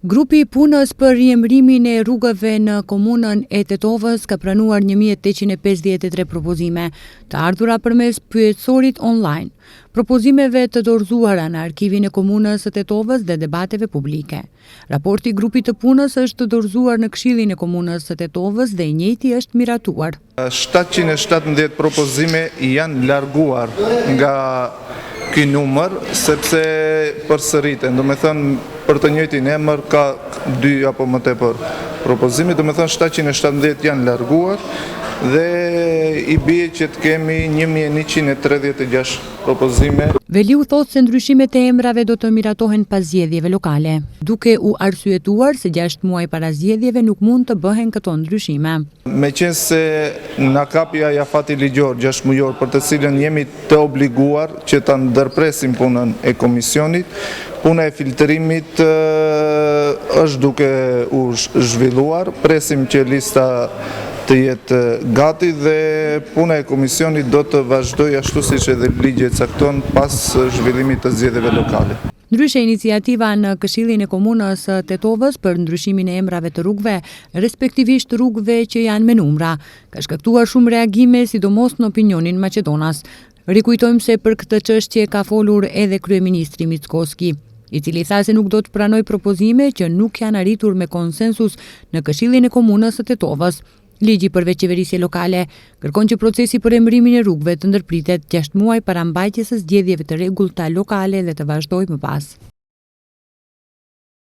Grupi i punës për riemërimin e rrugëve në komunën e Tetovës ka pranuar 1853 propozime, të ardhura përmes pyetësorit online, propozimeve të dorëzuara në arkivin e komunës së Tetovës dhe debateve publike. Raporti i grupit të punës është dorëzuar në Këshillin e komunës së Tetovës dhe i njëjti është miratuar. 717 propozime janë larguar nga ky numër sepse përsëriten, do me thënë për të njëjtin emër ka 2 apo më tepër propozime, do me thënë 717 janë larguar dhe i bie që të kemi 1136 propozime. Veliu thotë se ndryshimet e emrave do të miratohen pas zgjedhjeve lokale, duke u arsyetuar se 6 muaj para zgjedhjeve nuk mund të bëhen këto ndryshime. Meqense na kapi ai afati ligjor 6 mujor për të cilën jemi të obliguar që ta ndërpresim punën e komisionit, puna e filtrimit është duke u zhvilluar, presim që lista të jetë gati dhe puna e komisionit do të vazhdojë ashtu siç edhe ligji e cakton pas zhvillimit të zgjedhjeve lokale. Ndryshe, iniciativa në Këshillin e komunës së Tetovës për ndryshimin e emrave të rrugëve, respektivisht rrugëve që janë me numra, ka shkaktuar shumë reagime, sidomos në opinionin maqedonas. Rikujtojmë se për këtë çështje ka folur edhe kryeministri Mickoski, i cili tha se nuk do të pranoj propozime që nuk janë arritur me konsensus në Këshillin e komunës së Tetovës. Ligji për veçeverisje lokale kërkon që procesi për emërimin e rrugëve të ndërpritet 6 muaj para mbajtjes së zgjedhjeve të rregullta lokale dhe të vazhdojë më pas.